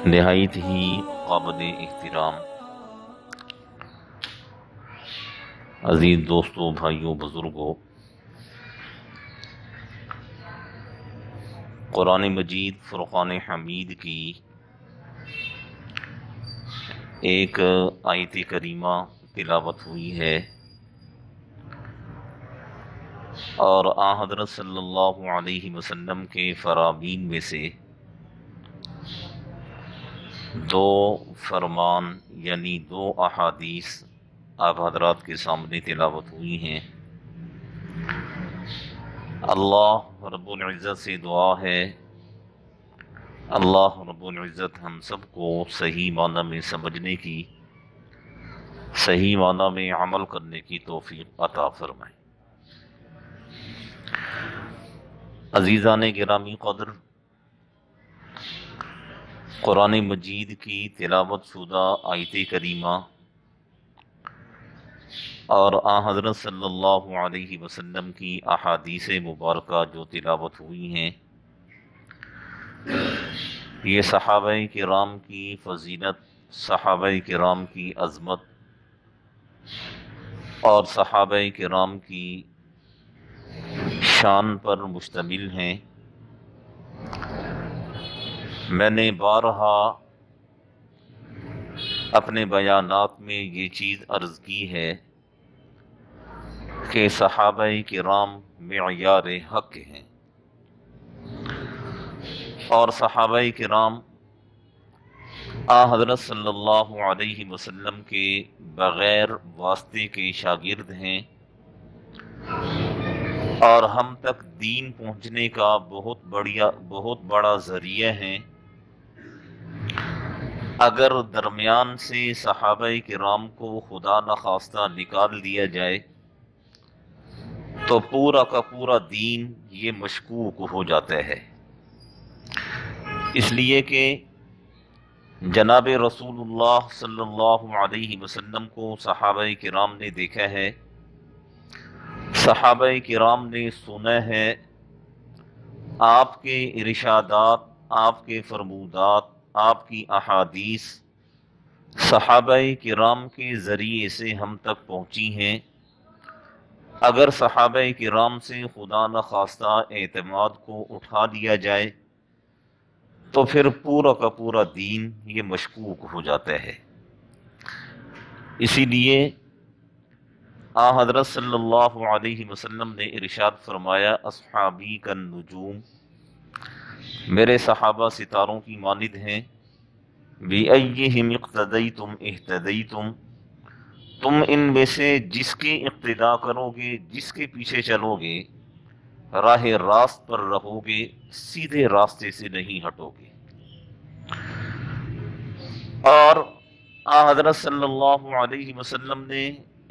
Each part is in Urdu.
نہایت ہی قابل احترام عزیز دوستوں، بھائیوں، بزرگوں، قرآن مجید فرقان حمید کی ایک آیت کریمہ تلاوت ہوئی ہے، اور حضرت صلی اللہ علیہ وسلم کے فرامین میں سے دو فرمان یعنی دو احادیث آپ حضرات کے سامنے تلاوت ہوئی ہیں۔ اللہ رب العزت سے دعا ہے اللہ رب العزت ہم سب کو صحیح معنی میں سمجھنے کی، صحیح معنی میں عمل کرنے کی توفیق عطا فرمائے۔ عزیزان گرامی قدر، قرآن مجید کی تلاوت شدہ آیت کریمہ اور حضرت صلی اللہ علیہ وسلم کی احادیث مبارکہ جو تلاوت ہوئی ہیں، یہ صحابہ کرام کی فضیلت، صحابہ کرام کی عظمت اور صحابہ کرام کی شان پر مشتمل ہیں۔ میں نے بارہا اپنے بیانات میں یہ چیز عرض کی ہے کہ صحابہ کرام معیار حق ہیں، اور صحابہ کرام حضرت صلی اللہ علیہ وسلم کے بغیر واسطے کے شاگرد ہیں، اور ہم تک دین پہنچنے کا بہت بڑا ذریعہ ہیں۔ اگر درمیان سے صحابہ کرام کو خدا نخواستہ نکال دیا جائے تو پورا کا پورا دین یہ مشکوک ہو جاتا ہے، اس لیے کہ جناب رسول اللہ صلی اللہ علیہ وسلم کو صحابہ کرام نے دیکھا ہے، صحابہ کرام نے سنا ہے، آپ کے ارشادات، آپ کے فرمودات، آپ کی احادیث صحابہ کرام کے ذریعے سے ہم تک پہنچی ہیں۔ اگر صحابہ کرام سے خدا نخواستہ اعتماد کو اٹھا دیا جائے تو پھر پورا کا پورا دین یہ مشکوک ہو جاتا ہے۔ اسی لیے حضرت صلی اللہ علیہ وسلم نے ارشاد فرمایا، اصحابی کالنجوم، میرے صحابہ ستاروں کی مانند ہیں، بِأَيِّهِمْ اقْتَدَيْتُمْ اهْتَدَيْتُمْ، تم ان میں سے جس کی اقتداء کرو گے، جس کے پیچھے چلو گے، راہ راست پر رہو گے، سیدھے راستے سے نہیں ہٹو گے۔ اور حضرت صلی اللہ علیہ وسلم نے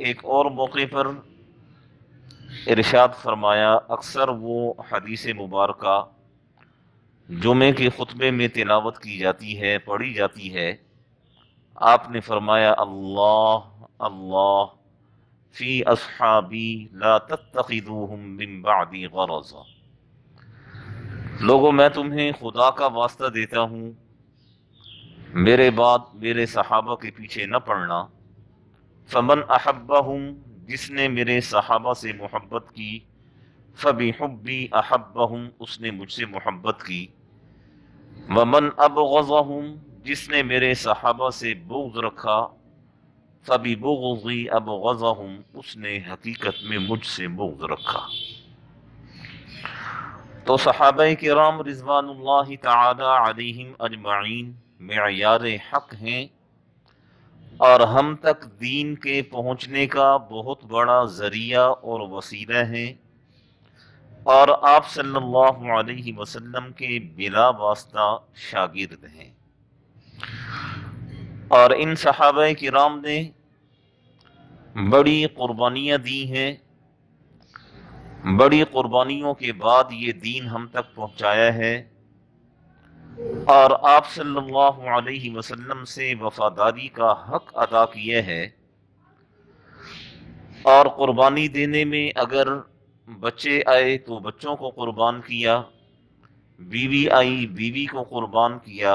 ایک اور موقع پر ارشاد فرمایا، اکثر وہ حدیث مبارکہ جمعے کے خطبے میں تلاوت کی جاتی ہے، پڑھی جاتی ہے، آپ نے فرمایا، اللہ اللہ فی اصحابی لا تتخذوہم من بعدی غرضا، لوگوں میں تمہیں خدا کا واسطہ دیتا ہوں، میرے بعد میرے صحابہ کے پیچھے نہ پڑنا۔ فمن احبہم، جس نے میرے صحابہ سے محبت کی، فبحبی احبہم، اس نے مجھ سے محبت کی، ومن ابغضہم، جس نے میرے صحابہ سے بغض رکھا، فببغضی ابغضہم، اس نے حقیقت میں مجھ سے بغض رکھا۔ تو صحابہ کرام رضوان اللہ تعالی علیہم اجمعین معیار حق ہیں، اور ہم تک دین کے پہنچنے کا بہت بڑا ذریعہ اور وسیلہ ہیں، اور آپ صلی اللہ علیہ وسلم کے بلا واسطہ شاگرد ہیں۔ اور ان صحابہ کرام نے بڑی قربانیاں دی ہیں، بڑی قربانیوں کے بعد یہ دین ہم تک پہنچایا ہے، اور آپ صلی اللہ علیہ وسلم سے وفاداری کا حق ادا کیا ہے۔ اور قربانی دینے میں اگر بچے آئے تو بچوں کو قربان کیا، بیوی آئی بیوی کو قربان کیا،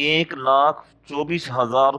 1,24,000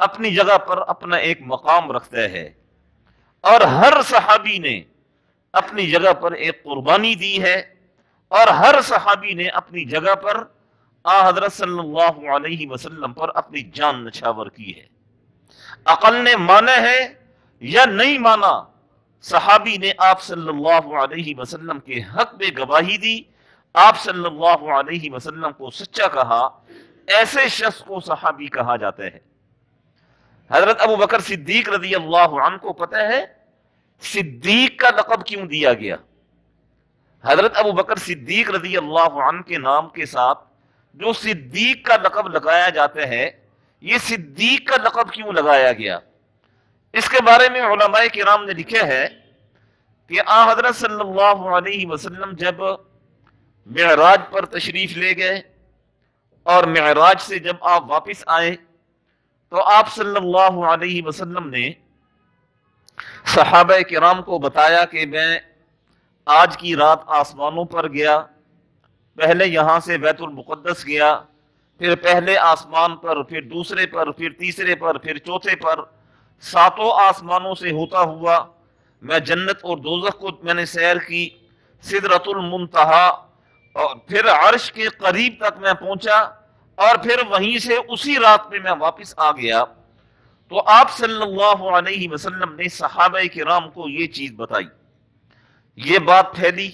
اپنی جگہ پر اپنا ایک مقام رکھتا ہے، اور ہر صحابی نے اپنی جگہ پر ایک قربانی دی ہے، اور ہر صحابی نے اپنی جگہ پر حضرت صلی اللہ علیہ وسلم پر اپنی جان نچھاور کی ہے۔ عقل نے مانا ہے یا نہیں مانا، صحابی نے آپ صلی اللہ علیہ وسلم کے حق میں گواہی دی، آپ صلی اللہ علیہ وسلم کو سچا کہا، ایسے شخص کو صحابی کہا جاتا ہے۔ حضرت ابو بکر صدیق رضی اللہ عنہ کو پتہ ہے صدیق کا لقب کیوں دیا گیا؟ حضرت ابو بکر صدیق رضی اللہ عنہ کے نام کے ساتھ جو صدیق کا لقب لگایا جاتا ہے، یہ صدیق کا لقب کیوں لگایا گیا؟ اس کے بارے میں علماء کرام نے لکھا ہے کہ حضرت صلی اللہ علیہ وسلم جب معراج پر تشریف لے گئے اور معراج سے جب آپ واپس آئے تو آپ صلی اللہ علیہ وسلم نے صحابہ کرام کو بتایا کہ میں آج کی رات آسمانوں پر گیا، پہلے یہاں سے بیت المقدس گیا، پھر پہلے آسمان پر، پھر دوسرے پر، پھر تیسرے پر، پھر چوتھے پر، ساتوں آسمانوں سے ہوتا ہوا میں جنت اور دوزخ کو میں نے سیر کی، سدرۃ المنتہا اور پھر عرش کے قریب تک میں پہنچا، اور پھر وہیں سے اسی رات میں میں واپس آ گیا۔ تو آپ صلی اللہ علیہ وسلم نے صحابہ کرام کو یہ چیز بتائی، یہ بات پھیلی،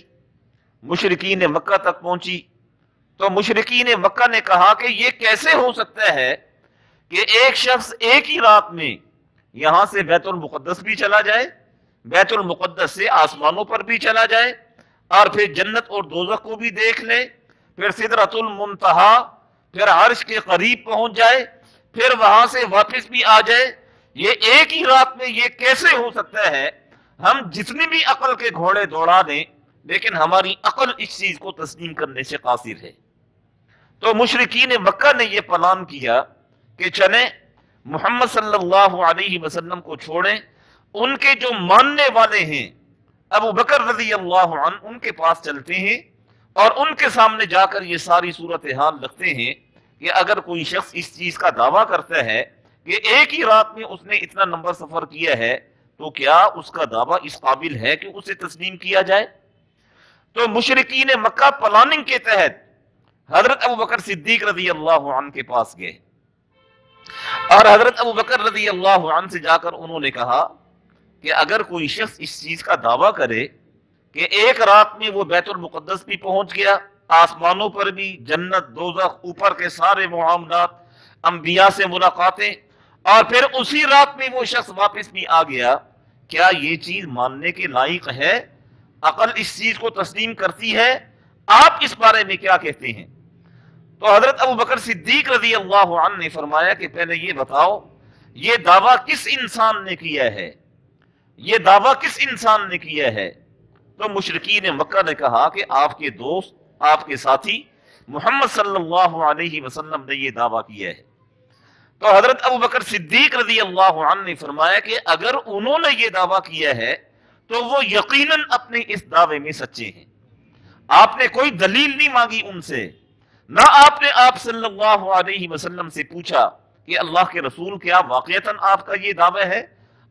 مشرکین مکہ تک پہنچی، تو مشرکین مکہ نے کہا کہ یہ کیسے ہو سکتا ہے کہ ایک شخص ایک ہی رات میں یہاں سے بیت المقدس بھی چلا جائے، بیت المقدس سے آسمانوں پر بھی چلا جائے، اور پھر جنت اور دوزخ کو بھی دیکھ لے، پھر سدرۃ المنتہا، پھر عرش کے قریب پہنچ جائے، پھر وہاں سے واپس بھی آ جائے، یہ ایک ہی رات میں یہ کیسے ہو سکتا ہے؟ ہم جتنی بھی عقل کے گھوڑے دوڑا دیں لیکن ہماری عقل اس چیز کو تسلیم کرنے سے قاصر ہے۔ تو مشرکین مکہ نے یہ پلان کیا کہ چلیں محمد صلی اللہ علیہ وسلم کو چھوڑیں، ان کے جو ماننے والے ہیں ابو بکر رضی اللہ عنہ، ان کے پاس چلتے ہیں اور ان کے سامنے جا کر یہ ساری صورتحال رکھتے ہیں کہ اگر کوئی شخص اس چیز کا دعویٰ کرتا ہے کہ ایک ہی رات میں اس نے اتنا لمبا سفر کیا ہے، تو کیا اس کا دعویٰ اس قابل ہے کہ اسے تسلیم کیا جائے؟ تو مشرکین مکہ پلاننگ کے تحت حضرت ابو بکر صدیق رضی اللہ عنہ کے پاس گئے، اور حضرت ابو بکر رضی اللہ عنہ سے جا کر انہوں نے کہا کہ اگر کوئی شخص اس چیز کا دعویٰ کرے کہ ایک رات میں وہ بیت المقدس بھی پہنچ گیا، آسمانوں پر بھی، جنت، دوزخ، اوپر کے سارے معاملات، انبیاء سے ملاقاتیں، اور پھر اسی رات میں وہ شخص واپس بھی آ گیا، کیا یہ چیز ماننے کے لائق ہے؟ عقل اس چیز کو تسلیم کرتی ہے؟ آپ اس بارے میں کیا کہتے ہیں؟ تو حضرت ابو بکر صدیق رضی اللہ عنہ نے فرمایا کہ پہلے یہ بتاؤ یہ دعویٰ کس انسان نے کیا ہے، یہ دعویٰ کس انسان نے کیا ہے؟ تو مشرکین مکہ نے کہا کہ آپ کے دوست، آپ کے ساتھی محمد صلی اللہ علیہ وسلم نے یہ دعویٰ کیا ہے۔ تو حضرت ابو بکر صدیق رضی اللہ عنہ نے فرمایا کہ اگر انہوں نے یہ دعویٰ کیا ہے تو وہ یقیناً اپنے اس دعوے میں سچے ہیں۔ آپ نے کوئی دلیل نہیں مانگی ان سے، نہ آپ نے آپ صلی اللہ علیہ وسلم سے پوچھا کہ اللہ کے رسول کیا واقعتاً آپ کا یہ دعویٰ ہے؟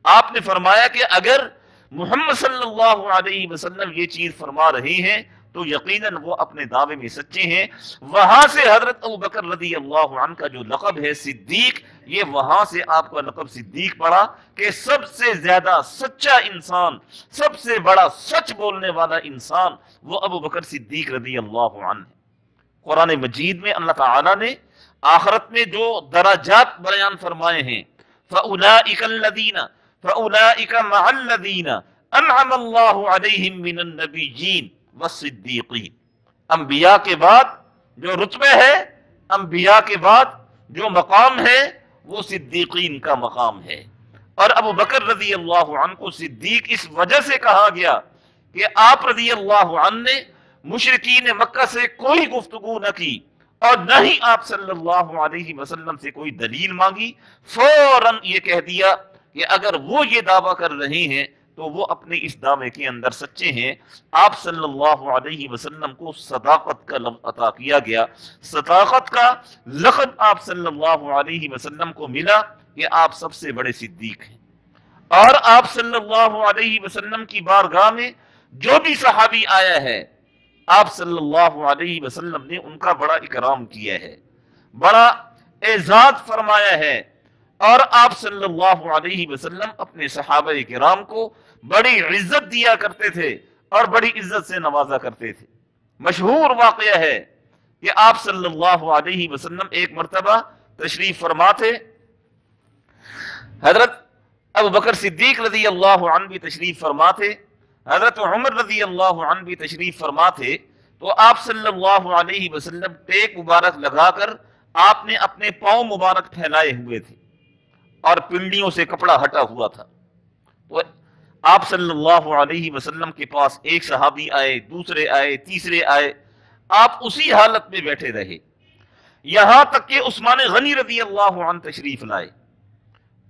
آپ نے فرمایا کہ اگر محمد صلی اللہ علیہ وسلم یہ چیز فرما رہے ہیں تو یقیناً وہ اپنے دعوے میں سچے ہیں۔ وہاں سے حضرت ابو بکر رضی اللہ عنہ کا جو لقب ہے صدیق، یہ وہاں سے آپ کا لقب صدیق پڑا کہ سب سے زیادہ سچا انسان، سب سے بڑا سچ بولنے والا انسان وہ ابو بکر صدیق رضی اللہ عنہ ہے۔ قرآن مجید میں اللہ تعالیٰ نے آخرت میں جو درجات بیان فرمائے ہیں، فَأُولَئِكَ الَّذِينَ فَأُولَئِكَ مَعَ الَّذِينَ أَنْعَمَ اللَّهُ عَلَيْهِمْ مِنَ النَّبِيِّينَ وَالصِّدِّيقِينَ، انبیاء کے بعد جو رتبہ ہے، انبیاء کے بعد جو مقام ہے، وہ صدیقین کا مقام ہے۔ اور ابو بکر رضی اللہ عنہ کو صدیق اس وجہ سے کہا گیا کہ آپ رضی اللہ عنہ نے مشرکین مکہ سے کوئی گفتگو نہ کی اور نہ ہی آپ صلی اللہ علیہ وسلم سے کوئی دلیل مانگی، فوراً یہ کہہ دیا کہ اگر وہ یہ دعویٰ کر رہے ہیں تو وہ اپنے اس دعوے کے اندر سچے ہیں۔ آپ صلی اللہ علیہ وسلم کو صداقت کا لقب عطا کیا گیا، صداقت کا لقب آپ صلی اللہ علیہ وسلم کو ملا، کہ آپ سب سے بڑے صدیق ہیں، اور آپ صلی اللہ علیہ وسلم کی بارگاہ میں جو بھی صحابی آیا ہے آپ صلی اللہ علیہ وسلم نے ان کا بڑا اکرام کیا ہے، بڑا اعزاز فرمایا ہے، اور آپ صلی اللہ علیہ وسلم اپنے صحابہ کرام کو بڑی عزت دیا کرتے تھے اور بڑی عزت سے نوازا کرتے تھے۔ مشہور واقعہ ہے کہ آپ صلی اللہ علیہ وسلم ایک مرتبہ تشریف فرما تھے، حضرت ابو بکر صدیق رضی اللہ عنہ بھی تشریف فرما تھے، حضرت عمر رضی اللہ عنہ بھی تشریف فرما تھے، تو آپ صلی اللہ علیہ وسلم ٹیک مبارک لگا کر آپ نے اپنے پاؤں مبارک پھیلائے ہوئے تھے اور پنڈلیوں سے کپڑا ہٹا ہوا تھا۔ تو آپ صلی اللہ علیہ وسلم کے پاس ایک صحابی آئے، دوسرے آئے، تیسرے آئے، آپ اسی حالت میں بیٹھے رہے، یہاں تک کہ عثمان غنی رضی اللہ عنہ تشریف لائے،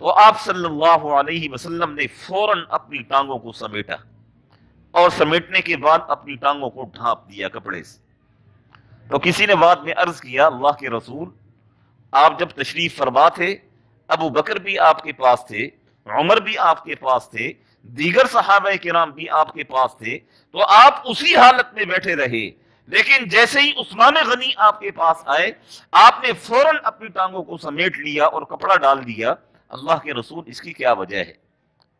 تو آپ صلی اللہ علیہ وسلم نے فوراً اپنی ٹانگوں کو سمیٹا، اور سمیٹنے کے بعد اپنی ٹانگوں کو ڈھانپ دیا کپڑے سے۔ تو کسی نے بعد میں عرض کیا، اللہ کے رسول، آپ جب تشریف فرما تھے، ابو بکر بھی آپ کے پاس تھے، عمر بھی آپ کے پاس تھے، دیگر صحابہ کرام بھی آپ کے پاس تھے، تو آپ اسی حالت میں بیٹھے رہے، لیکن جیسے ہی عثمان غنی آپ کے پاس آئے آپ نے فوراً اپنی ٹانگوں کو سمیٹ لیا اور کپڑا ڈال دیا۔ اللہ کے رسول، اس کی کیا وجہ ہے؟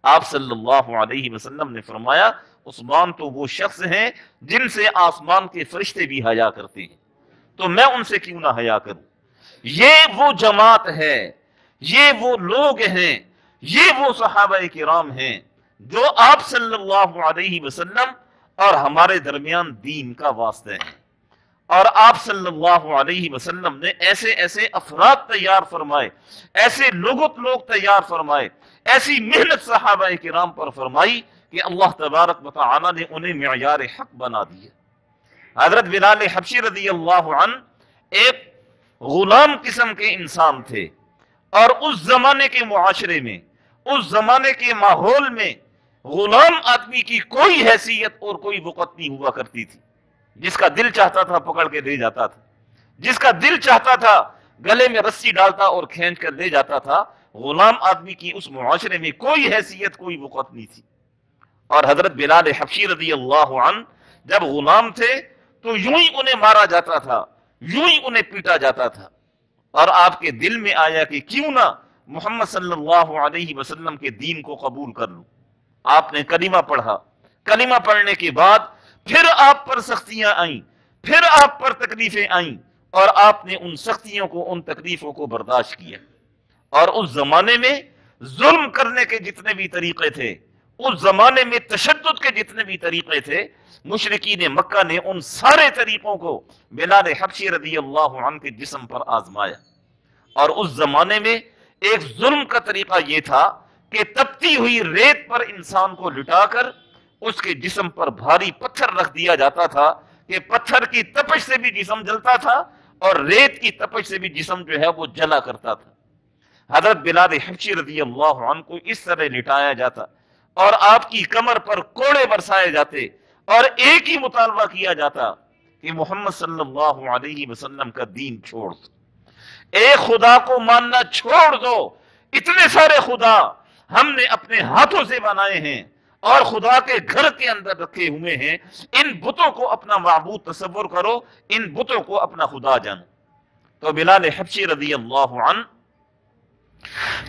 آپ صلی اللہ علیہ وسلم نے فرمایا، عثمان تو وہ شخص ہیں جن سے آسمان کے فرشتے بھی حیا کرتے ہیں، تو میں ان سے کیوں نہ حیا کروں؟ یہ وہ جماعت ہے، یہ وہ لوگ ہیں، یہ وہ صحابہ کرام ہیں جو آپ صلی اللہ علیہ وسلم اور ہمارے درمیان دین کا واسطہ ہے، اور آپ صلی اللہ علیہ وسلم نے ایسے ایسے افراد تیار فرمائے، ایسے لوگ تیار فرمائے، ایسی محنت صحابہ کرام پر فرمائی کہ اللہ تبارک و تعالی نے انہیں معیار حق بنا دیا۔ حضرت بلال حبشی رضی اللہ عنہ ایک غلام قسم کے انسان تھے، اور اس زمانے کے معاشرے میں، اس زمانے کے ماحول میں غلام آدمی کی کوئی حیثیت اور کوئی وقت نہیں ہوا کرتی تھی۔ جس کا دل چاہتا تھا پکڑ کے لے جاتا تھا، جس کا دل چاہتا تھا گلے میں رسی ڈالتا اور کھینچ کر لے جاتا تھا۔ غلام آدمی کی اس معاشرے میں کوئی حیثیت، کوئی وقت نہیں تھی۔ اور حضرت بلال حبشی رضی اللہ عنہ جب غلام تھے تو یوں ہی انہیں مارا جاتا تھا، یوں ہی انہیں پیٹا جاتا تھا، اور آپ کے دل میں آیا کہ کیوں نہ محمد صلی اللہ علیہ وسلم کے دین کو قبول کر لوں۔ آپ نے کلمہ پڑھا، کلمہ پڑھنے کے بعد پھر آپ پر سختیاں آئیں، پھر آپ پر تکلیفیں آئیں، اور آپ نے ان سختیوں کو، ان تکلیفوں کو برداشت کیا۔ اور اس زمانے میں ظلم کرنے کے جتنے بھی طریقے تھے، اس زمانے میں تشدد کے جتنے بھی طریقے تھے، مشرکین مکہ نے ان سارے طریقوں کو بلال حبشی رضی اللہ عنہ کے جسم پر آزمایا۔ اور اس زمانے میں ایک ظلم کا طریقہ یہ تھا کہ تپتی ہوئی ریت پر انسان کو لٹا کر اس کے جسم پر بھاری پتھر رکھ دیا جاتا تھا کہ پتھر کی تپش سے بھی جسم جلتا تھا اور ریت کی تپش سے بھی جسم جو ہے وہ جلا کرتا تھا۔ حضرت بلال حبشی رضی اللہ عنہ کو اس طرح لٹایا جاتا اور آپ کی کمر پر کوڑے برسائے جاتے، اور ایک ہی مطالبہ کیا جاتا کہ محمد صلی اللہ علیہ وسلم کا دین چھوڑ دو، ایک خدا کو ماننا چھوڑ دو۔ اتنے سارے خدا ہم نے اپنے ہاتھوں سے بنائے ہیں اور خدا کے گھر کے اندر رکھے ہوئے ہیں، ان بتوں کو اپنا معبود تصور کرو، ان بتوں کو اپنا خدا جانو۔ تو بلال حبشی رضی اللہ عنہ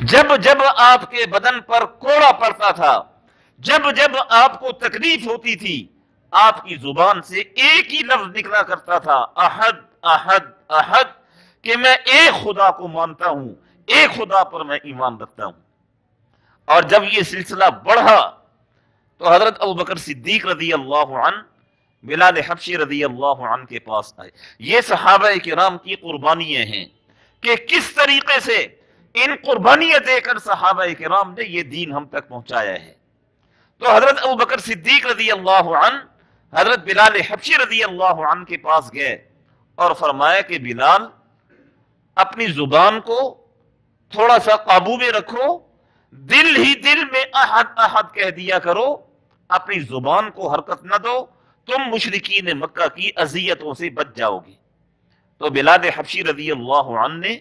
جب جب آپ کے بدن پر کوڑا پڑتا تھا، جب جب آپ کو تکلیف ہوتی تھی، آپ کی زبان سے ایک ہی لفظ نکلا کرتا تھا، احد احد احد، کہ میں ایک خدا کو مانتا ہوں، ایک خدا پر میں ایمان رکھتا ہوں۔ اور جب یہ سلسلہ بڑھا تو حضرت ابوبکر صدیق رضی اللہ عنہ بلال حبشی رضی اللہ عنہ کے پاس آئے۔ یہ صحابہ کرام کی قربانیاں ہیں کہ کس طریقے سے ان قربانیاں دے کر صحابہ کرام نے یہ دین ہم تک پہنچایا ہے۔ تو حضرت ابوبکر صدیق رضی اللہ عنہ حضرت بلال حبشی رضی اللہ عنہ کے پاس گئے اور فرمایا کہ بلال، اپنی زبان کو تھوڑا سا قابو میں رکھو، دل ہی دل میں احد احد کہہ دیا کرو، اپنی زبان کو حرکت نہ دو، تم مشرکین مکہ کی اذیتوں سے بچ جاؤ گے۔ تو بلال حبشی رضی اللہ عنہ نے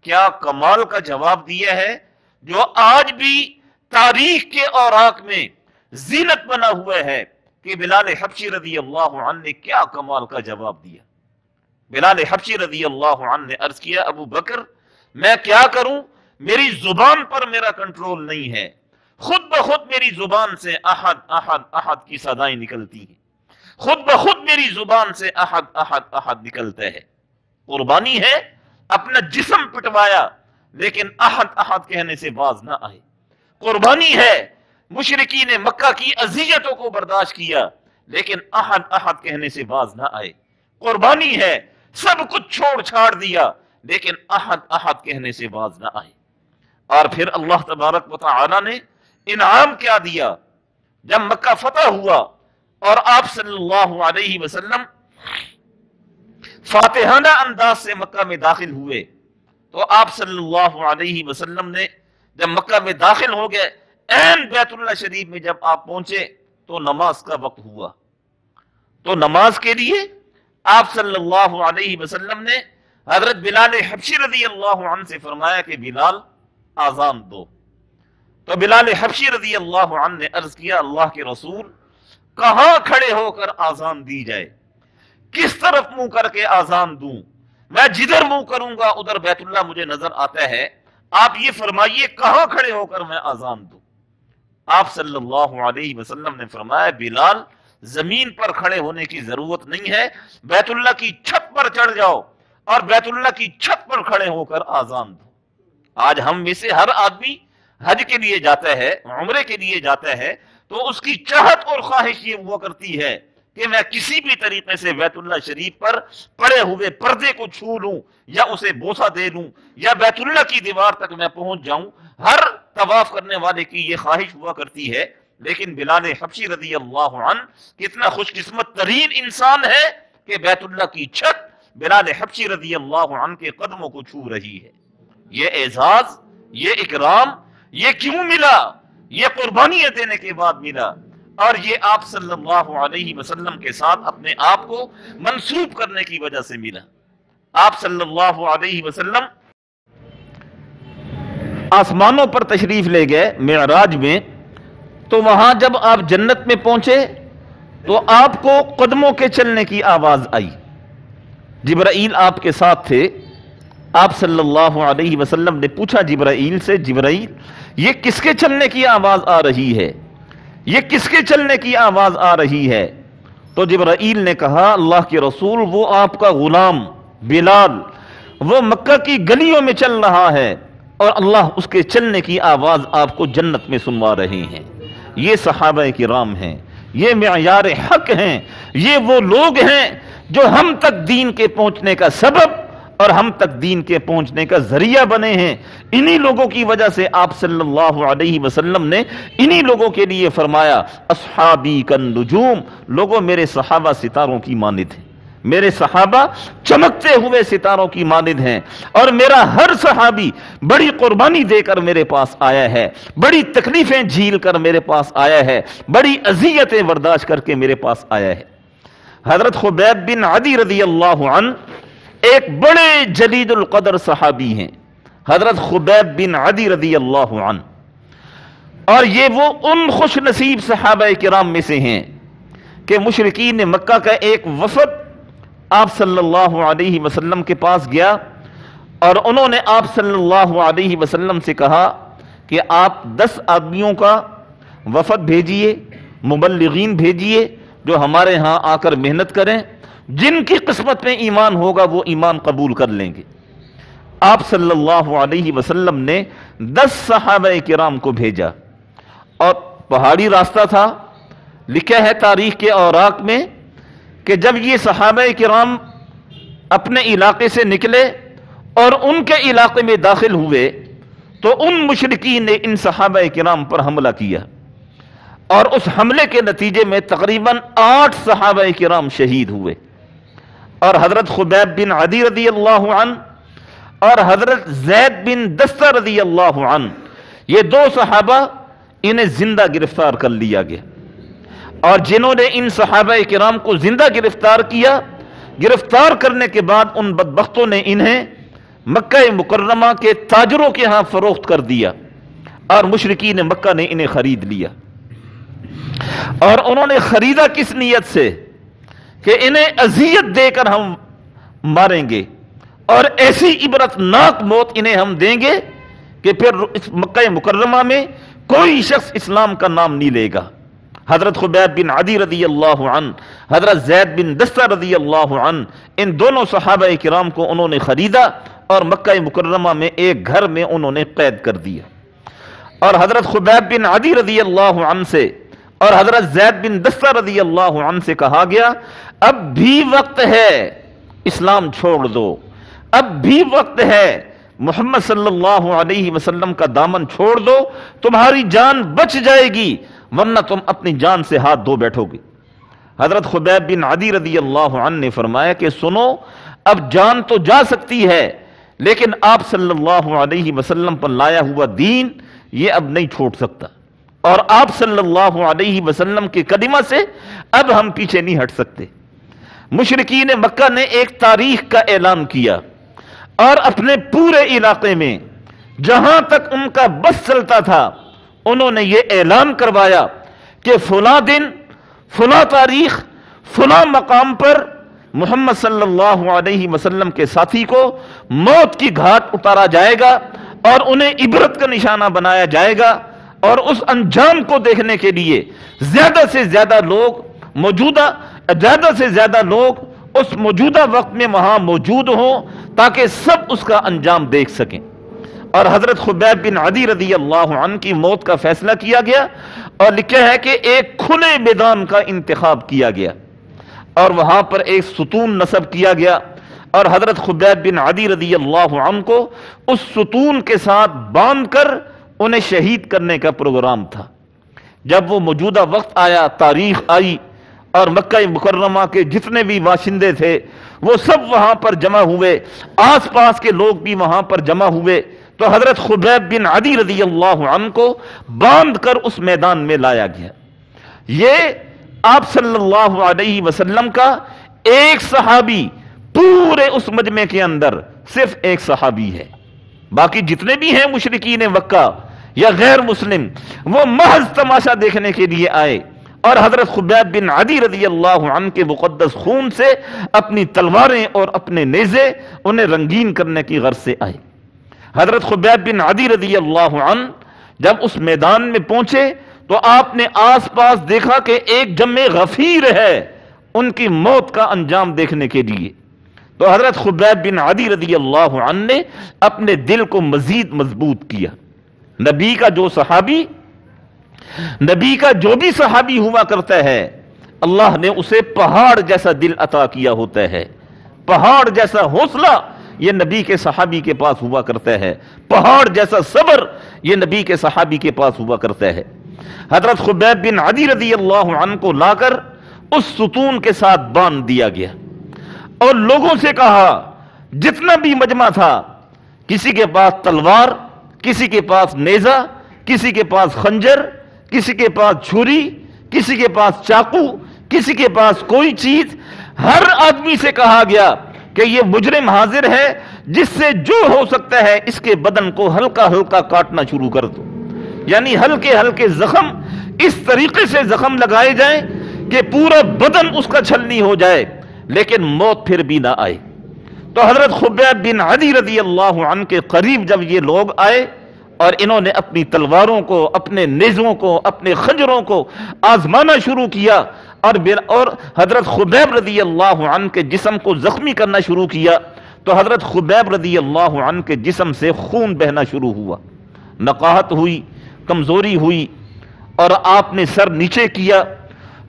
کیا کمال کا جواب دیا ہے، جو آج بھی تاریخ کے اوراق میں زینت بنا ہوا ہے کہ بلال حبشی رضی اللہ عنہ نے کیا کمال کا جواب دیا۔ بلال حبشی رضی اللہ عنہ نے عرض کیا ابو بکر میں کیا کروں، میری زبان پر میرا کنٹرول نہیں ہے، خود بخود میری زبان سے احد احد احد کی صدائیں نکلتی ہیں، خود بخود میری زبان سے احد احد احد نکلتا ہے۔ قربانی ہے، اپنا جسم پٹوایا لیکن احد احد کہنے سے باز نہ آئے۔ قربانی ہے، مشرکین مکہ کی اذیتوں کو برداشت کیا لیکن احد احد کہنے سے باز نہ آئے۔ قربانی ہے، سب کچھ چھوڑ چھاڑ دیا لیکن احد احد کہنے سے باز نہ آئے۔ اور پھر اللہ تبارک و تعالی نے انعام کیا دیا، جب مکہ فتح ہوا اور آپ صلی اللہ علیہ وسلم فاتحانہ انداز سے مکہ میں داخل ہوئے تو آپ صلی اللہ علیہ وسلم نے جب مکہ میں داخل ہو گئے، عین بیت اللہ شریف میں جب آپ پہنچے تو نماز کا وقت ہوا، تو نماز کے لیے آپ صلی اللہ علیہ وسلم نے حضرت بلال حبشی رضی اللہ عنہ سے فرمایا کہ بلال آذان دو۔ تو بلال حبشی رضی اللہ عنہ نے عرض کیا اللہ کے رسول کہاں کھڑے ہو کر آذان دی جائے، کس طرف منہ کر کے آذان دوں، میں جدھر منہ کروں گا ادھر بیت اللہ مجھے نظر آتا ہے، آپ یہ فرمائیے کہاں کھڑے ہو کر میں آذان دوں۔ آپ صلی اللہ علیہ وسلم نے فرمایا بلال زمین پر کھڑے ہونے کی ضرورت نہیں ہے، بیت اللہ کی چھت پر چڑھ جاؤ اور بیت اللہ کی چھت پر کھڑے ہو کر آذان دو۔ آج ہم میں سے ہر آدمی حج کے لیے جاتا ہے، عمرے کے لیے جاتا ہے تو اس کی چاہت اور خواہش یہ ہوا کرتی ہے کہ میں کسی بھی طریقے سے بیت اللہ شریف پر پڑے ہوئے پردے کو چھو لوں یا اسے بوسہ دے لوں یا بیت اللہ کی دیوار تک میں پہنچ جاؤں۔ ہر طواف کرنے والے کی یہ خواہش ہوا کرتی ہے، لیکن بلال حبشی رضی اللہ عنہ کتنا خوش قسمت ترین انسان ہے کہ بیت اللہ کی چھت بلال حبشی رضی اللہ عنہ کے قدموں کو چھو رہی ہے۔ یہ اعزاز، یہ اکرام، یہ کیوں ملا؟ یہ قربانیاں دینے کے بعد ملا، اور یہ آپ صلی اللہ علیہ وسلم کے ساتھ اپنے آپ کو منسوب کرنے کی وجہ سے ملا۔ آپ صلی اللہ علیہ وسلم آسمانوں پر تشریف لے گئے معراج میں، تو وہاں جب آپ جنت میں پہنچے تو آپ کو قدموں کے چلنے کی آواز آئی۔ جبرائیل آپ کے ساتھ تھے، آپ صلی اللہ علیہ وسلم نے پوچھا جبرائیل سے جبرائیل یہ کس کے چلنے کی آواز آ رہی ہے، یہ کس کے چلنے کی آواز آ رہی ہے؟ تو جبرائیل نے کہا اللہ کے رسول وہ آپ کا غلام بلال وہ مکہ کی گلیوں میں چل رہا ہے اور اللہ اس کے چلنے کی آواز آپ کو جنت میں سنوا رہے ہیں۔ یہ صحابہ کرام ہیں، یہ معیار حق ہیں، یہ وہ لوگ ہیں جو ہم تک دین کے پہنچنے کا سبب اور ہم تک دین کے پہنچنے کا ذریعہ بنے ہیں۔ انہی لوگوں کی وجہ سے آپ صلی اللہ علیہ وسلم نے انہی لوگوں کے لیے فرمایا اصحابی کالنجوم، لوگوں میرے صحابہ ستاروں کی مانند ہیں، میرے صحابہ چمکتے ہوئے ستاروں کی مانند ہیں، اور میرا ہر صحابی بڑی قربانی دے کر میرے پاس آیا ہے، بڑی تکلیفیں جھیل کر میرے پاس آیا ہے، بڑی اذیتیں برداشت کر کے میرے پاس آیا ہے۔ حضرت خبیب بن عدی رضی اللہ عنہ ایک بڑے جلید القدر صحابی ہیں، حضرت خبیب بن عدی رضی اللہ عنہ، اور یہ وہ ان خوش نصیب صحابہ کرام میں سے ہیں کہ مشرکین مکہ کا ایک وفد آپ صلی اللہ علیہ وسلم کے پاس گیا اور انہوں نے آپ صلی اللہ علیہ وسلم سے کہا کہ آپ 10 آدمیوں کا وفد بھیجئے، مبلغین بھیجئے جو ہمارے ہاں آ کر محنت کریں، جن کی قسمت میں ایمان ہوگا وہ ایمان قبول کر لیں گے۔ آپ صلی اللہ علیہ وسلم نے 10 صحابہ کرام کو بھیجا، اور پہاڑی راستہ تھا، لکھا ہے تاریخ کے اوراق میں کہ جب یہ صحابہ کرام اپنے علاقے سے نکلے اور ان کے علاقے میں داخل ہوئے تو ان مشرکین نے ان صحابہ کرام پر حملہ کیا، اور اس حملے کے نتیجے میں تقریباً 8 صحابہ کرام شہید ہوئے، اور حضرت خبیب بن عدی رضی اللہ عنہ اور حضرت زید بن دستہ رضی اللہ عنہ یہ 2 صحابہ انہیں زندہ گرفتار کر لیا گیا، اور جنہوں نے ان صحابہ کرام کو زندہ گرفتار کیا، گرفتار کرنے کے بعد ان بدبختوں نے انہیں مکہ مکرمہ کے تاجروں کے ہاں فروخت کر دیا، اور مشرکین مکہ نے انہیں خرید لیا، اور انہوں نے خریدا کس نیت سے کہ انہیں اذیت دے کر ہم ماریں گے اور ایسی عبرتناک موت انہیں ہم دیں گے کہ پھر اس مکہ مکرمہ میں کوئی شخص اسلام کا نام نہیں لے گا۔ حضرت خبیب بن عدی رضی اللہ عنہ، حضرت زید بن دستہ رضی اللہ عنہ، ان دونوں صحابہ کرام کو انہوں نے خریدا اور مکہ مکرمہ میں ایک گھر میں انہوں نے قید کر دیا۔ اور حضرت خبیب بن عدی رضی اللہ عنہ سے اور حضرت زید بن دستہ رضی اللہ عنہ سے کہا گیا اب بھی وقت ہے اسلام چھوڑ دو، اب بھی وقت ہے محمد صلی اللہ علیہ وسلم کا دامن چھوڑ دو، تمہاری جان بچ جائے گی ورنہ تم اپنی جان سے ہاتھ دھو بیٹھو گے۔ حضرت خبیب بن عدی رضی اللہ عنہ نے فرمایا کہ سنو، اب جان تو جا سکتی ہے لیکن آپ صلی اللہ علیہ وسلم پر لایا ہوا دین یہ اب نہیں چھوڑ سکتا، اور آپ صلی اللہ علیہ وسلم کے کلمہ سے اب ہم پیچھے نہیں ہٹ سکتے۔ مشرکین مکہ نے ایک تاریخ کا اعلان کیا اور اپنے پورے علاقے میں جہاں تک ان کا بس چلتا تھا انہوں نے یہ اعلان کروایا کہ فلاں دن، فلاں تاریخ، فلاں مقام پر محمد صلی اللہ علیہ وسلم کے ساتھی کو موت کی گھاٹ اتارا جائے گا اور انہیں عبرت کا نشانہ بنایا جائے گا، اور اس انجام کو دیکھنے کے لیے زیادہ سے زیادہ لوگ اس موجودہ وقت میں وہاں موجود ہوں تاکہ سب اس کا انجام دیکھ سکیں۔ اور حضرت خبیب بن عدی رضی اللہ عنہ کی موت کا فیصلہ کیا گیا اور لکھا ہے کہ ایک کھلے میدان کا انتخاب کیا گیا اور وہاں پر ایک ستون نصب کیا گیا، اور حضرت خبیب بن عدی رضی اللہ عنہ کو اس ستون کے ساتھ باندھ کر انہیں شہید کرنے کا پروگرام تھا۔ جب وہ موجودہ وقت آیا، تاریخ آئی، اور مکہ مکرمہ کے جتنے بھی باشندے تھے وہ سب وہاں پر جمع ہوئے، آس پاس کے لوگ بھی وہاں پر جمع ہوئے، تو حضرت خبیب بن عدی رضی اللہ عنہ کو باندھ کر اس میدان میں لایا گیا۔ یہ آپ صلی اللہ علیہ وسلم کا ایک صحابی پورے اس مجمع کے اندر صرف ایک صحابی ہے، باقی جتنے بھی ہیں مشرکین مکہ یا غیر مسلم وہ محض تماشا دیکھنے کے لیے آئے، اور حضرت خبیب بن عدی رضی اللہ عنہ کے مقدس خون سے اپنی تلواریں اور اپنے نیزے انہیں رنگین کرنے کی غرض سے آئے۔ حضرت خبیب بن عدی رضی اللہ عنہ جب اس میدان میں پہنچے تو آپ نے آس پاس دیکھا کہ ایک جمع غفیر ہے ان کی موت کا انجام دیکھنے کے لیے، تو حضرت خبیب بن عدی رضی اللہ عنہ نے اپنے دل کو مزید مضبوط کیا۔ نبی کا جو بھی صحابی ہوا کرتا ہے اللہ نے اسے پہاڑ جیسا دل عطا کیا ہوتا ہے، پہاڑ جیسا حوصلہ یہ نبی کے صحابی کے پاس ہوا کرتا ہے، پہاڑ جیسا صبر یہ نبی کے صحابی کے پاس ہوا کرتا ہے۔ حضرت خبیب بن عدی رضی اللہ عنہ کو لا کر اس ستون کے ساتھ باندھ دیا گیا اور لوگوں سے کہا، جتنا بھی مجمع تھا، کسی کے پاس تلوار، کسی کے پاس نیزہ، کسی کے پاس خنجر، کسی کے پاس چھری، کسی کے پاس چاقو، کسی کے پاس کوئی چیز، ہر آدمی سے کہا گیا کہ یہ مجرم حاضر ہے، جس سے جو ہو سکتا ہے اس کے بدن کو ہلکا ہلکا کاٹنا شروع کر دو، یعنی ہلکے ہلکے زخم، اس طریقے سے زخم لگائے جائیں کہ پورا بدن اس کا چھلنی ہو جائے لیکن موت پھر بھی نہ آئے۔ تو حضرت خبیب بن عدی رضی اللہ عنہ کے قریب جب یہ لوگ آئے اور انہوں نے اپنی تلواروں کو، اپنے نیزوں کو، اپنے خنجروں کو آزمانا شروع کیا اور حضرت خبیب رضی اللہ عنہ کے جسم کو زخمی کرنا شروع کیا، تو حضرت خبیب رضی اللہ عنہ کے جسم سے خون بہنا شروع ہوا، نقاہت ہوئی، کمزوری ہوئی، اور آپ نے سر نیچے کیا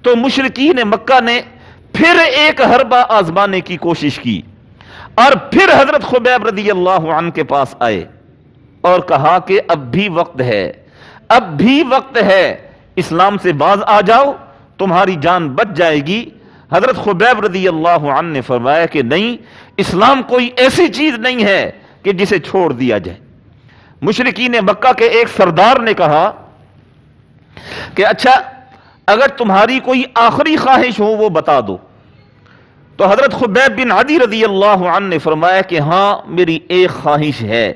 تو مشرکین مکہ نے پھر ایک حربہ آزمانے کی کوشش کی اور پھر حضرت خبیب رضی اللہ عنہ کے پاس آئے اور کہا کہ اب بھی وقت ہے، اب بھی وقت ہے، اسلام سے باز آ جاؤ، تمہاری جان بچ جائے گی۔ حضرت خبیب رضی اللہ عنہ نے فرمایا کہ نہیں، اسلام کوئی ایسی چیز نہیں ہے کہ جسے چھوڑ دیا جائے۔ مشرکین مکہ کے ایک سردار نے کہا کہ اچھا اگر تمہاری کوئی آخری خواہش ہو وہ بتا دو، تو حضرت خبیب بن عدی رضی اللہ عنہ نے فرمایا کہ ہاں میری ایک خواہش ہے،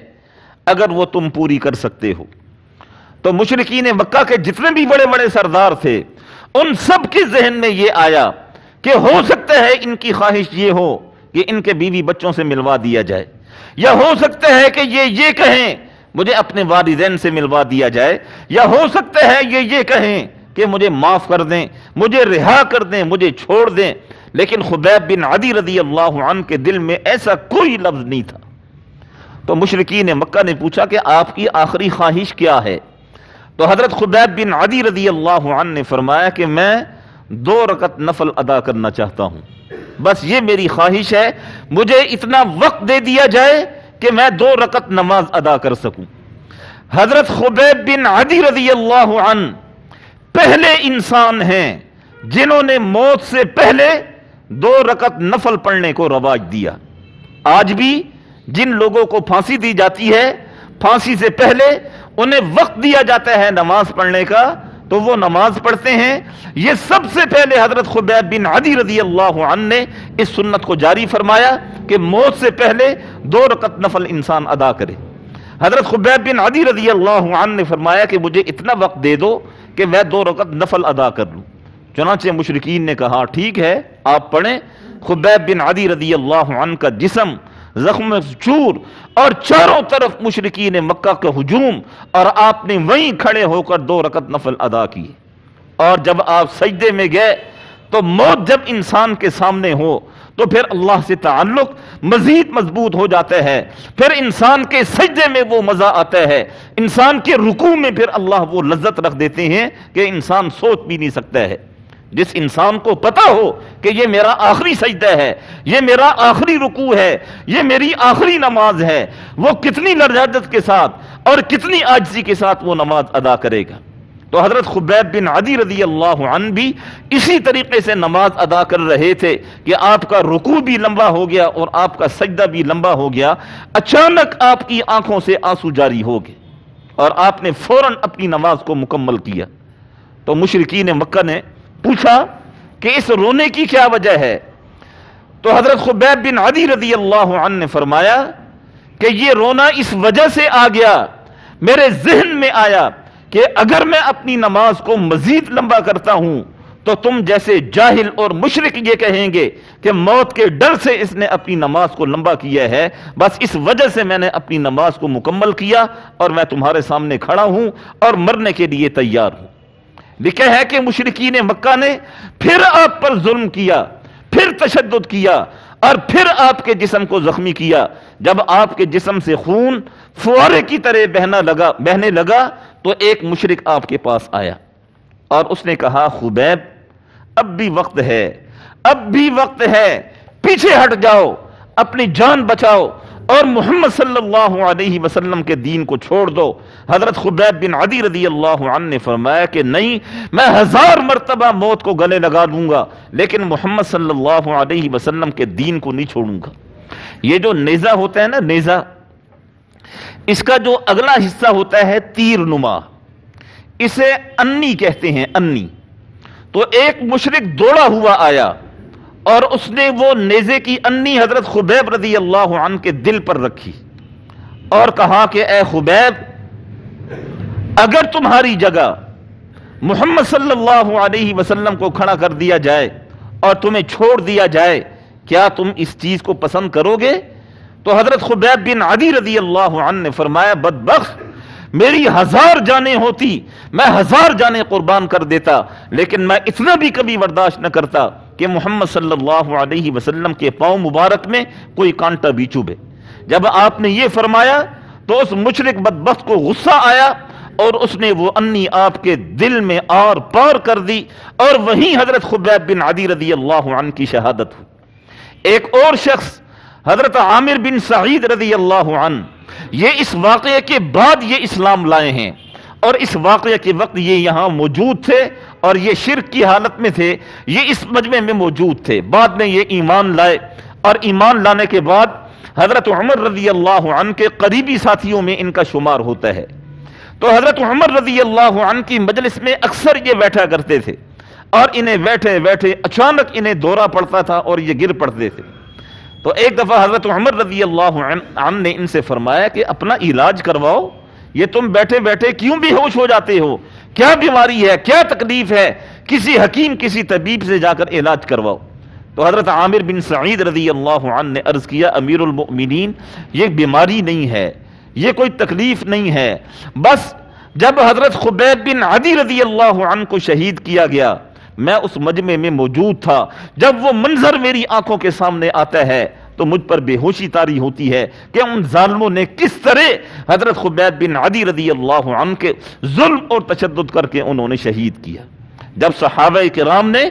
اگر وہ تم پوری کر سکتے ہو تو مشرکین مکہ کے جتنے بھی بڑے بڑے سردار تھے ان سب کے ذہن میں یہ آیا کہ ہو سکتا ہے ان کی خواہش یہ ہو کہ ان کے بیوی بچوں سے ملوا دیا جائے، یا ہو سکتا ہے کہ یہ کہیں مجھے اپنے والدین سے ملوا دیا جائے، یا ہو سکتا ہے یہ کہیں کہ مجھے معاف کر دیں، مجھے رہا کر دیں، مجھے چھوڑ دیں۔ لیکن خبیب بن عدی رضی اللہ عنہ کے دل میں ایسا کوئی لفظ نہیں تھا۔ تو مشرکین مکہ نے پوچھا کہ آپ کی آخری خواہش کیا ہے؟ تو حضرت خبیب بن عدی رضی اللہ عنہ نے فرمایا کہ میں 2 رکعت نفل ادا کرنا چاہتا ہوں، بس یہ میری خواہش ہے، مجھے اتنا وقت دے دیا جائے کہ میں 2 رکعت نماز ادا کر سکوں۔ حضرت خبیب بن عدی رضی اللہ عنہ پہلے انسان ہیں جنہوں نے موت سے پہلے 2 رکعت نفل پڑھنے کو رواج دیا۔ آج بھی جن لوگوں کو پھانسی دی جاتی ہے، پھانسی سے پہلے انہیں وقت دیا جاتا ہے نماز پڑھنے کا، تو وہ نماز پڑھتے ہیں۔ یہ سب سے پہلے حضرت خبیب بن عدی رضی اللہ عنہ نے اس سنت کو جاری فرمایا کہ موت سے پہلے 2 رکعت نفل انسان ادا کرے۔ حضرت خبیب بن عدی رضی اللہ عنہ نے فرمایا کہ مجھے اتنا وقت دے دو کہ میں 2 رکعت نفل ادا کر لوں۔ چنانچہ مشرکین نے کہا ٹھیک ہے آپ پڑھیں۔ خبیب بن عدی رضی اللہ عنہ کا جسم زخم چور اور چاروں طرف مشرکین مکہ کا ہجوم، اور آپ نے وہیں کھڑے ہو کر 2 رکعت نفل ادا کیے۔ اور جب آپ سجدے میں گئے تو موت جب انسان کے سامنے ہو تو پھر اللہ سے تعلق مزید مضبوط ہو جاتا ہے، پھر انسان کے سجدے میں وہ مزہ آتا ہے، انسان کے رکوع میں پھر اللہ وہ لذت رکھ دیتے ہیں کہ انسان سوچ بھی نہیں سکتا ہے۔ جس انسان کو پتا ہو کہ یہ میرا آخری سجدہ ہے، یہ میرا آخری رکوع ہے، یہ میری آخری نماز ہے، وہ کتنی لرزت کے ساتھ اور کتنی عاجزی کے ساتھ وہ نماز ادا کرے گا۔ تو حضرت خبیب بن عدی رضی اللہ عنہ بھی اسی طریقے سے نماز ادا کر رہے تھے کہ آپ کا رکوع بھی لمبا ہو گیا اور آپ کا سجدہ بھی لمبا ہو گیا۔ اچانک آپ کی آنکھوں سے آنسو جاری ہو گئے اور آپ نے فوراً اپنی نماز کو مکمل کیا۔ تو مشرکین مکہ نے پوچھا کہ اس رونے کی کیا وجہ ہے؟ تو حضرت خبیب بن عدی رضی اللہ عنہ نے فرمایا کہ یہ رونا اس وجہ سے آ گیا، میرے ذہن میں آیا کہ اگر میں اپنی نماز کو مزید لمبا کرتا ہوں تو تم جیسے جاہل اور مشرک یہ کہیں گے کہ موت کے ڈر سے اس نے اپنی نماز کو لمبا کیا ہے، بس اس وجہ سے میں نے اپنی نماز کو مکمل کیا اور میں تمہارے سامنے کھڑا ہوں اور مرنے کے لیے تیار ہوں۔ لکھا ہے کہ مشرکین مکہ نے پھر آپ پر ظلم کیا، پھر تشدد کیا اور پھر آپ کے جسم کو زخمی کیا۔ جب آپ کے جسم سے خون فوارے کی طرح بہنے لگا تو ایک مشرک آپ کے پاس آیا اور اس نے کہا خبیب اب بھی وقت ہے، اب بھی وقت ہے، پیچھے ہٹ جاؤ، اپنی جان بچاؤ اور محمد صلی اللہ علیہ وسلم کے دین کو چھوڑ دو۔ حضرت خبیب بن عدی رضی اللہ عنہ نے فرمایا کہ نہیں، میں 1000 مرتبہ موت کو گلے لگا دوں گا لیکن محمد صلی اللہ علیہ وسلم کے دین کو نہیں چھوڑوں گا۔ یہ جو نیزہ ہوتا ہے نا، نیزہ، اس کا جو اگلا حصہ ہوتا ہے تیر نما، اسے انی کہتے ہیں، انی۔ تو ایک مشرک دوڑا ہوا آیا اور اس نے وہ نیزے کی انی حضرت خبیب رضی اللہ عنہ کے دل پر رکھی اور کہا کہ اے خبیب، اگر تمہاری جگہ محمد صلی اللہ علیہ وسلم کو کھڑا کر دیا جائے اور تمہیں چھوڑ دیا جائے، کیا تم اس چیز کو پسند کرو گے؟ تو حضرت خبیب بن عدی رضی اللہ عنہ نے فرمایا بدبخت، میری 1000 جانیں ہوتی میں 1000 جانیں قربان کر دیتا، لیکن میں اتنا بھی کبھی برداشت نہ کرتا کہ محمد صلی اللہ علیہ وسلم کے پاؤں مبارک میں کوئی کانٹا بھی چبھے۔ جب آپ نے یہ فرمایا تو اس مشرک بدبخت کو غصہ آیا اور اس نے وہ انی آپ کے دل میں آر پار کر دی اور وہیں حضرت خبیب بن عدی رضی اللہ عنہ کی شہادت ہوئی۔ ایک اور شخص حضرت عامر بن سعید رضی اللہ عنہ، یہ اس واقعے کے بعد یہ اسلام لائے ہیں اور اس واقعے کے وقت یہ یہاں موجود تھے اور یہ شرک کی حالت میں تھے، یہ اس مجمع میں موجود تھے۔ بعد میں یہ ایمان لائے اور ایمان لانے کے بعد حضرت عمر رضی اللہ عنہ کے قریبی ساتھیوں میں ان کا شمار ہوتا ہے۔ تو حضرت عمر رضی اللہ عنہ کی مجلس میں اکثر یہ بیٹھا کرتے تھے اور انہیں بیٹھے بیٹھے اچانک انہیں دورہ پڑتا تھا اور یہ گر پڑتے تھے۔ تو ایک دفعہ حضرت عمر رضی اللہ عنہ نے ان سے فرمایا کہ اپنا علاج کرواؤ، یہ تم بیٹھے بیٹھے کیوں بے ہوش ہو جاتے ہو؟ کیا بیماری ہے، کیا تکلیف ہے؟ کسی حکیم کسی طبیب سے جا کر علاج کرواؤ۔ تو حضرت عامر بن سعید رضی اللہ عنہ نے عرض کیا امیر المؤمنین یہ بیماری نہیں ہے، یہ کوئی تکلیف نہیں ہے، بس جب حضرت خبیب بن عدی رضی اللہ عنہ کو شہید کیا گیا میں اس مجمع میں موجود تھا، جب وہ منظر میری آنکھوں کے سامنے آتا ہے تو مجھ پر بے ہوشی طاری ہوتی ہے کہ ان ظالموں نے کس طرح حضرت خبیب بن عدی رضی اللہ عنہ کے ظلم اور تشدد کر کے انہوں نے شہید کیا۔ جب صحابہ کرام نے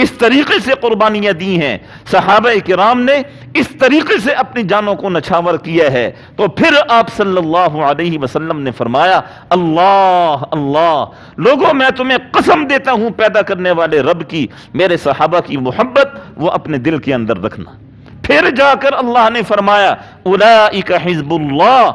اس طریقے سے قربانیاں دی ہیں، صحابہ کرام نے اس طریقے سے اپنی جانوں کو نچھاور کیا ہے، تو پھر آپ صلی اللہ علیہ وسلم نے فرمایا اللہ اللہ لوگوں میں تمہیں قسم دیتا ہوں پیدا کرنے والے رب کی، میرے صحابہ کی محبت وہ اپنے دل کے اندر رکھنا۔ پھر جا کر اللہ نے فرمایا اولئک حزب اللہ،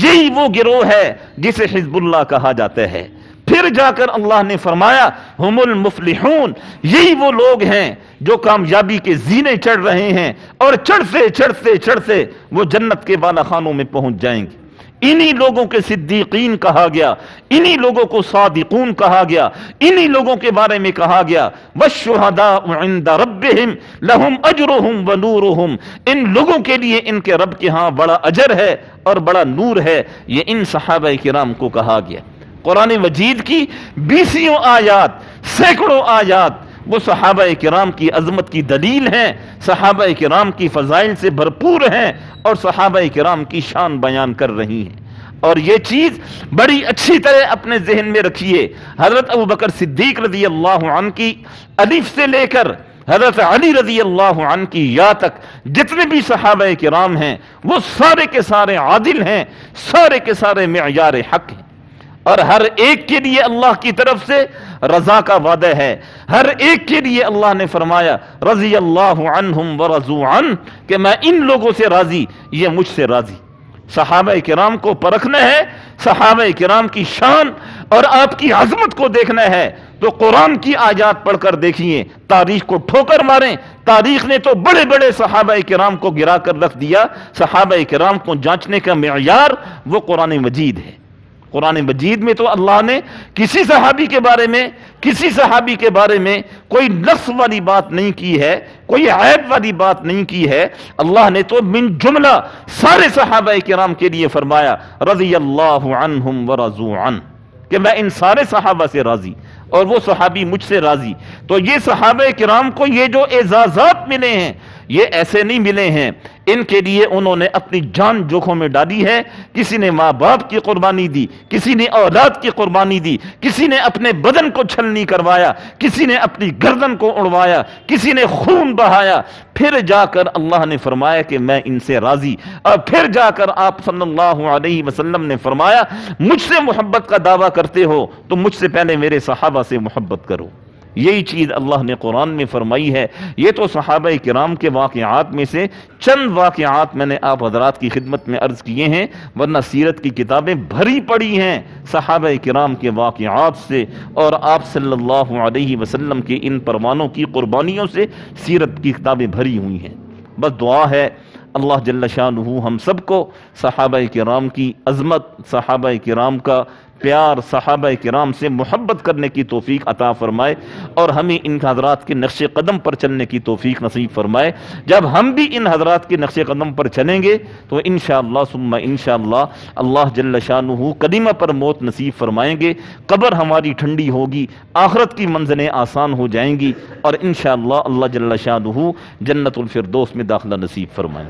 یہی وہ گروہ ہے جسے حزب اللہ کہا جاتا ہے۔ پھر جا کر اللہ نے فرمایا ہم المفلحون، یہی وہ لوگ ہیں جو کامیابی کے زینے چڑھ رہے ہیں اور چڑھتے چڑھتے چڑھتے وہ جنت کے بالا خانوں میں پہنچ جائیں گے۔ انہی لوگوں کے صدیقین کہا گیا، انہی لوگوں کو صادقون کہا گیا، انہی لوگوں کے بارے میں کہا گیا والشہداء عند ربہم لہم اجرہم ونورہم، ان لوگوں کے لیے ان کے رب کے ہاں بڑا اجر ہے اور بڑا نور ہے، یہ ان صحابہ کرام کو کہا گیا۔ قرآن مجید کی 20 آیات، سینکڑوں آیات وہ صحابہ کرام کی عظمت کی دلیل ہیں، صحابہ کرام کی فضائل سے بھرپور ہیں اور صحابہ کرام کی شان بیان کر رہی ہیں۔ اور یہ چیز بڑی اچھی طرح اپنے ذہن میں رکھیے، حضرت ابوبکر صدیق رضی اللہ عنہ کی الف سے لے کر حضرت علی رضی اللہ عنہ کی یا تک جتنے بھی صحابہ کرام ہیں وہ سارے کے سارے عادل ہیں، سارے کے سارے معیار حق ہیں، اور ہر ایک کے لیے اللہ کی طرف سے رضا کا وعدہ ہے۔ ہر ایک کے لیے اللہ نے فرمایا رضی اللہ عنہم ورضوا عنہ، کہ میں ان لوگوں سے راضی، یہ مجھ سے راضی۔ صحابہ کرام کو پرکھنا ہے، صحابہ کرام کی شان اور آپ کی عظمت کو دیکھنا ہے تو قرآن کی آیات پڑھ کر دیکھیے، تاریخ کو ٹھوکر ماریں، تاریخ نے تو بڑے بڑے صحابہ کرام کو گرا کر رکھ دیا، صحابہ کرام کو جانچنے کا معیار وہ قرآن مجید ہے۔ قرآن مجید میں تو اللہ نے کسی صحابی کے بارے میں کوئی نقص والی بات نہیں کی ہے، کوئی عیب والی بات نہیں کی ہے۔ اللہ نے تو من جملہ سارے صحابہ کرام کے لیے فرمایا رضی اللہ عنہم ورضوا عنہ، کہ میں ان سارے صحابہ سے راضی اور وہ صحابی مجھ سے راضی۔ تو یہ صحابہ کرام کو یہ جو اعزازات ملے ہیں یہ ایسے نہیں ملے ہیں، ان کے لیے انہوں نے اپنی جان جوکھوں میں ڈالی ہے۔ کسی نے ماں باپ کی قربانی دی، کسی نے اولاد کی قربانی دی، کسی نے اپنے بدن کو چھلنی کروایا، کسی نے اپنی گردن کو اڑوایا، کسی نے خون بہایا۔ پھر جا کر اللہ نے فرمایا کہ میں ان سے راضی، اور پھر جا کر آپ صلی اللہ علیہ وسلم نے فرمایا مجھ سے محبت کا دعویٰ کرتے ہو تو مجھ سے پہلے میرے صحابہ سے محبت کرو۔ یہی چیز اللہ نے قرآن میں فرمائی ہے۔ یہ تو صحابہ کرام کے واقعات میں سے چند واقعات میں نے آپ حضرات کی خدمت میں عرض کیے ہیں، ورنہ سیرت کی کتابیں بھری پڑی ہیں صحابہ کرام کے واقعات سے، اور آپ صلی اللہ علیہ وسلم کے ان پروانوں کی قربانیوں سے سیرت کی کتابیں بھری ہوئی ہیں۔ بس دعا ہے اللہ جل شانہ ہم سب کو صحابہ کرام کی عظمت، صحابہ کرام کا پیار، صحابہ کرام سے محبت کرنے کی توفیق عطا فرمائے، اور ہمیں ان حضرات کے نقش قدم پر چلنے کی توفیق نصیب فرمائے۔ جب ہم بھی ان حضرات کے نقش قدم پر چلیں گے تو انشاءاللہ ثم انشاءاللہ اللہ جل شانہ کلمہ پر موت نصیب فرمائیں گے، قبر ہماری ٹھنڈی ہوگی، آخرت کی منزلیں آسان ہو جائیں گی، اور انشاءاللہ اللہ جل شانہ جنت الفردوس میں داخلہ نصیب فرمائیں۔